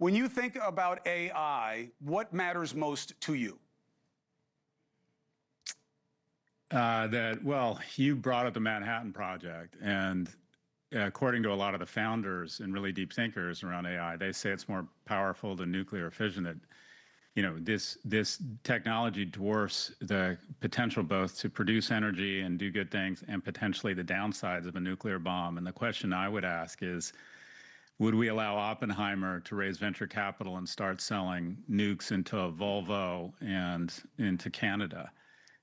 When you think about AI, what matters most to you? Well, you brought up the Manhattan Project, and according to a lot of the founders and really deep thinkers around AI, they say it's more powerful than nuclear fission. That this technology dwarfs the potential both to produce energy and do good things, and potentially the downsides of a nuclear bomb. And the question I would ask is, would we allow Oppenheimer to raise venture capital and start selling nukes into Volvo and into Canada?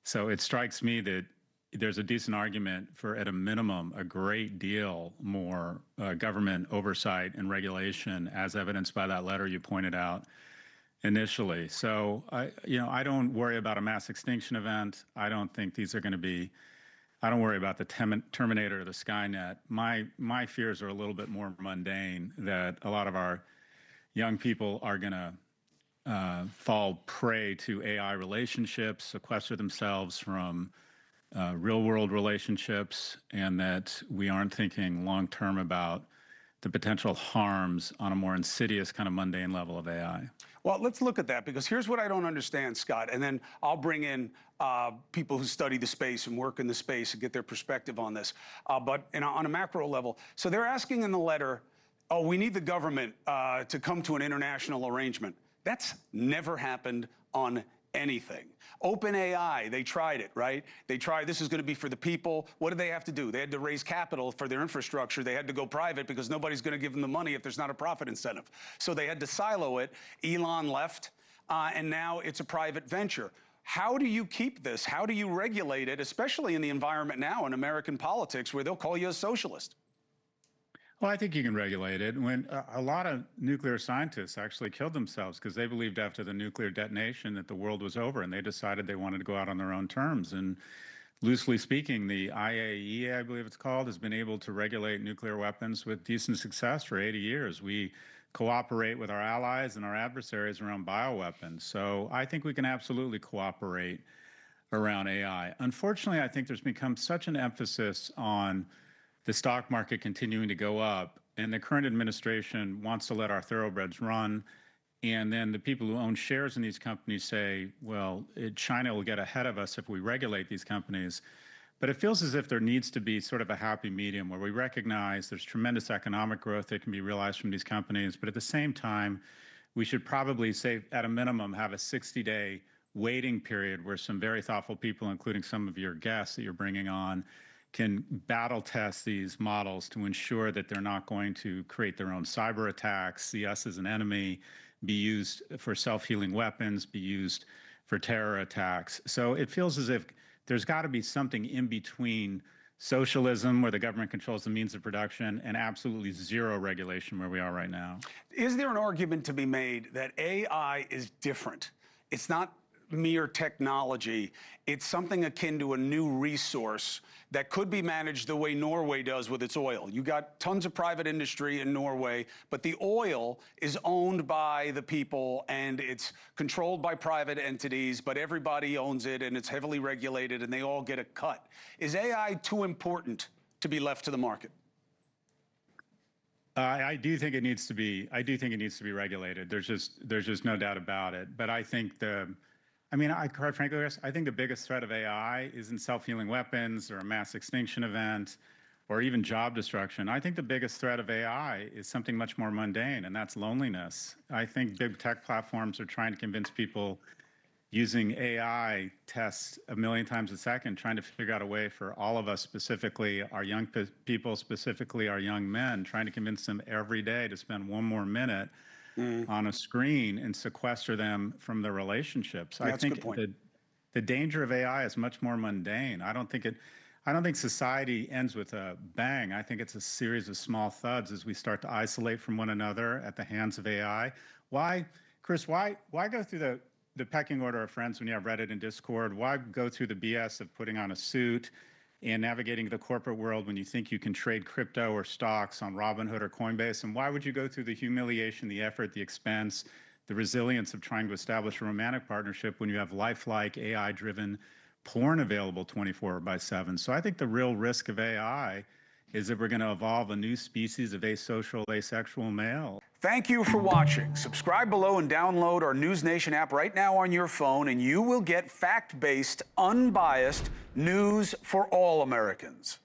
So it strikes me that there's a decent argument for, at a minimum, a great deal more government oversight and regulation, as evidenced by that letter you pointed out initially. So I don't worry about a mass extinction event. I don't think these are going to be. I don't worry about the Terminator or the Skynet. My fears are a little bit more mundane, that a lot of our young people are going to fall prey to AI relationships, sequester themselves from real world relationships, and that we aren't thinking long term about the potential harms on a more insidious kind of mundane level of AI. Well, let's look at that, because here's what I don't understand, Scott, and then I'll bring in people who study the space and work in the space and get their perspective on this. But on a macro level, so they're asking in the letter, oh, we need the government to come to an international arrangement. That's never happened on anything. OpenAI, they tried it, right? They tried, this is going to be for the people. What did they have to do? They had to raise capital for their infrastructure. They had to go private because nobody's going to give them the money if there's not a profit incentive. So they had to silo it. Elon left, and now it's a private venture. How do you keep this? How do you regulate it, especially in the environment now in American politics where they'll call you a socialist? Well, I think you can regulate it. When a lot of nuclear scientists actually killed themselves because they believed after the nuclear detonation that the world was over, and they decided they wanted to go out on their own terms. And loosely speaking, the IAEA, I believe it's called, has been able to regulate nuclear weapons with decent success for 80 years. We cooperate with our allies and our adversaries around bioweapons. So I think we can absolutely cooperate around AI. Unfortunately, I think there's become such an emphasis on the stock market continuing to go up, and the current administration wants to let our thoroughbreds run. And then the people who own shares in these companies say, well, China will get ahead of us if we regulate these companies. But it feels as if there needs to be sort of a happy medium where we recognize there's tremendous economic growth that can be realized from these companies. But at the same time, we should probably say, at a minimum, have a 60-day waiting period where some very thoughtful people, including some of your guests that you're bringing on, can battle test these models to ensure that they're not going to create their own cyber attacks, see us as an enemy, be used for self-healing weapons, be used for terror attacks. So it feels as if there's got to be something in between socialism, where the government controls the means of production, and absolutely zero regulation where we are right now. Is there an argument to be made that AI is different? It's not mere technology. It's something akin to a new resource that could be managed the way Norway does with its oil. You got tons of private industry in Norway, but the oil is owned by the people and it's controlled by private entities, but everybody owns it and it's heavily regulated and they all get a cut. Is AI too important to be left to the market? I do think it needs to be. I do think it needs to be regulated. There's just no doubt about it. But I think quite frankly, I think the biggest threat of AI isn't self-healing weapons or a mass extinction event or even job destruction. I think the biggest threat of AI is something much more mundane, and that's loneliness. I think big tech platforms are trying to convince people using AI tests a million times a second, trying to figure out a way for all of us, specifically our young people, specifically our young men, trying to convince them every day to spend one more minute on a screen and sequester them from their relationships. That's I a good think point. the danger of AI is much more mundane. I don't think society ends with a bang. I think it's a series of small thuds as we start to isolate from one another at the hands of AI. Why, Chris, why go through the pecking order of friends when you have Reddit and Discord? Why go through the BS of putting on a suit and navigating the corporate world when you think you can trade crypto or stocks on Robinhood or Coinbase? And why would you go through the humiliation, the effort, the expense, the resilience of trying to establish a romantic partnership when you have lifelike AI-driven porn available 24/7? So I think the real risk of AI is that we're going to evolve a new species of asocial, asexual male. Thank you for watching. Subscribe below and download our NewsNation app right now on your phone, and you will get fact-based, unbiased news for all Americans.